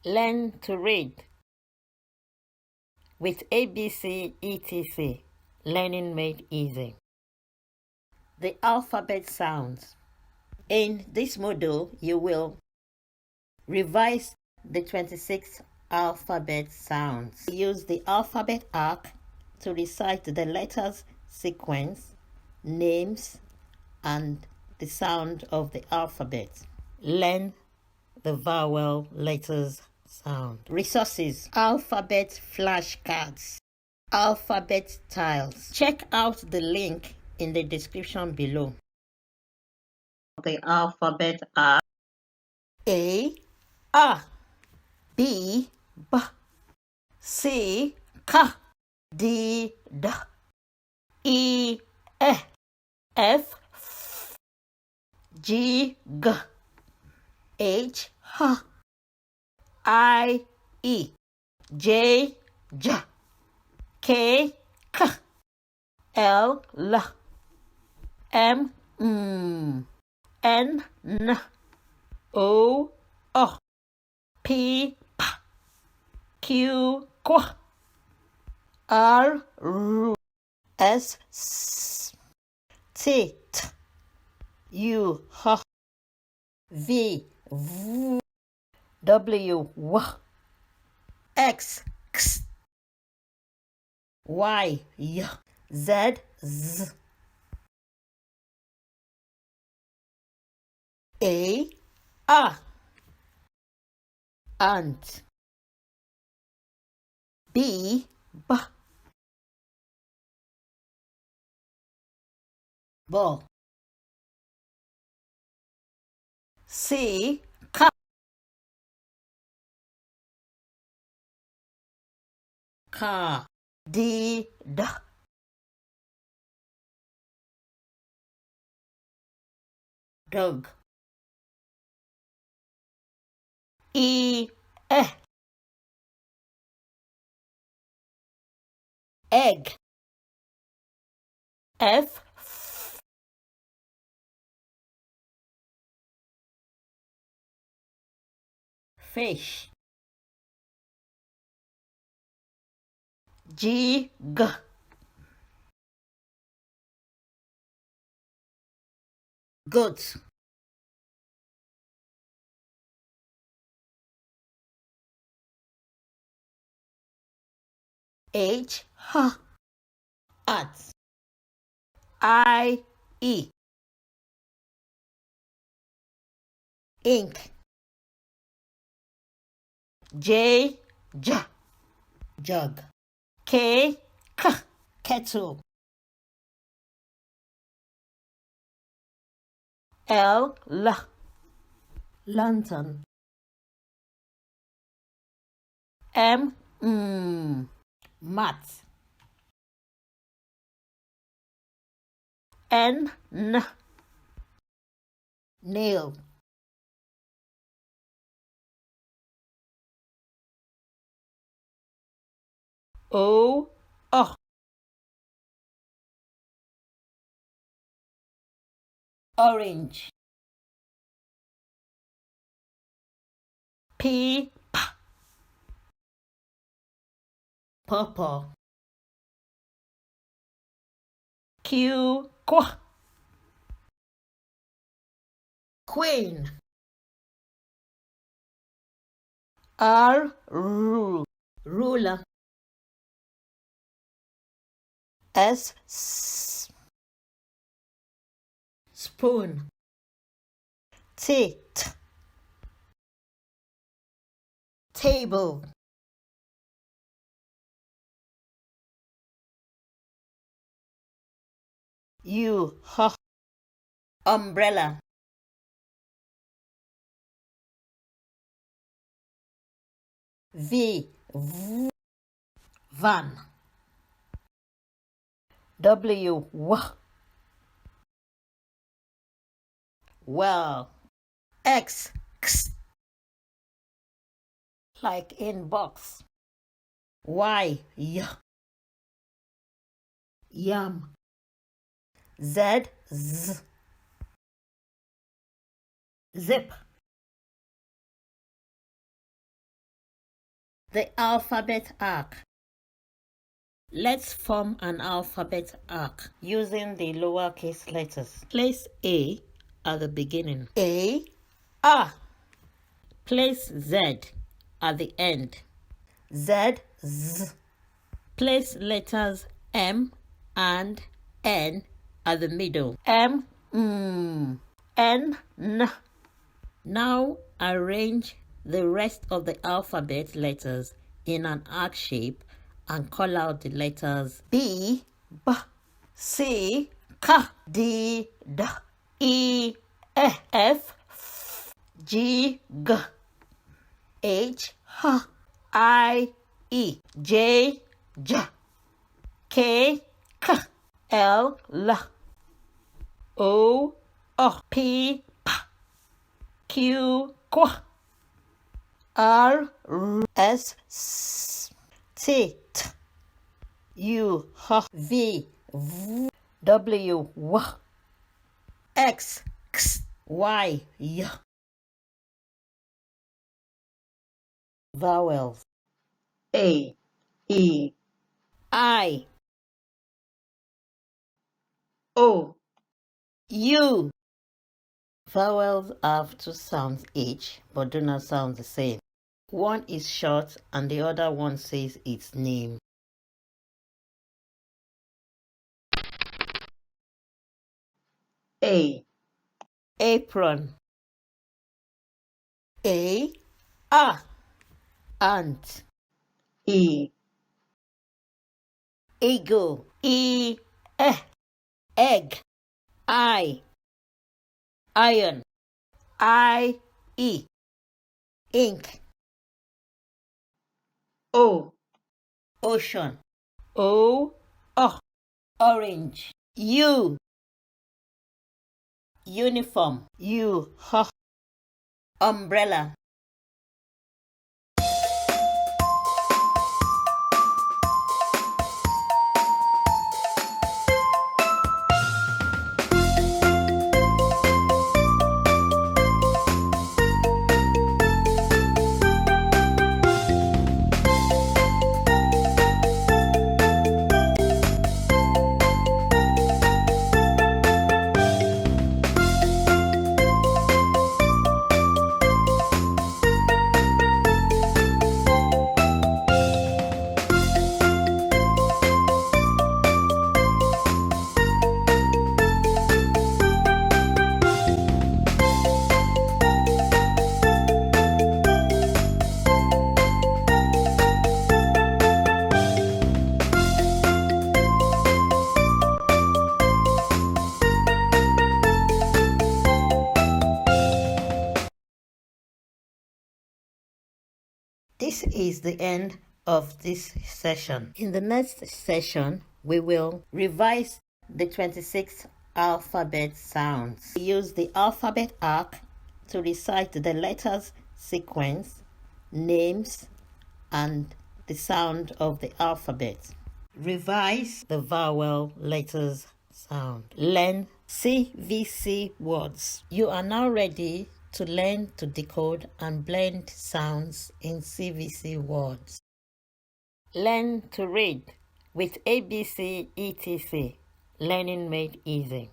Learn to read with ABCetc, learning made easy. The alphabet sounds. In this module, you will revise the 26 alphabet sounds. Use the alphabet arc to recite the letters sequence, names, and the sound of the alphabet. Learn the vowel letters sound. Resources: alphabet flashcards, alphabet tiles. Check out the link in the description below. The alphabet are A, B, C, D, E, F, G, H, I, J, K, L, M, N, O, P, Q, R, S, T, U, V, W, X, Y, Z, A, ant, B, ball, C, car, D, dog, E, egg, F, fish, G, goat, H, hat, I, ink, J, jug, K, kettle, L, lantern, M, mat, N, nail, O, orange, P, purple, Q, queen, R, ruler, S, spoon, T, table, U, umbrella, V, van, W, well, X, like in box, Y, yum, Z, zip, The alphabet arc. Let's form an alphabet arc using the lowercase letters. Place A at the beginning. A, A. Place Z at the end. Z, Z. Place letters M and N at the middle. M, N, N. Now arrange the rest of the alphabet letters in an arc shape and call out the letters B, B, C, K, D, D, E, F, F, G, G, H, H, I, E, J, J, K, K, L, L, O, O, P, P, Q, Q, R, S, S, T, T, U, H, V, V, W, W, X, X, Y, Y. Vowels. A, E, I, O, U. Vowels have two sounds each, but do not sound the same. One is short and the other one says its name. A, Apron. A, ant. E, Eagle. Egg. Iron. Ink. O, Ocean. Orange. Uniform. Umbrella. This is the end of this session. In the next session, we will revise the 26 alphabet sounds. We use the alphabet arc to recite the letters sequence, names, and the sound of the alphabet. Revise the vowel letters sound. Learn CVC words. You are now ready to learn to decode and blend sounds in CVC words. Learn to read with ABC ETC, Learning Made Easy.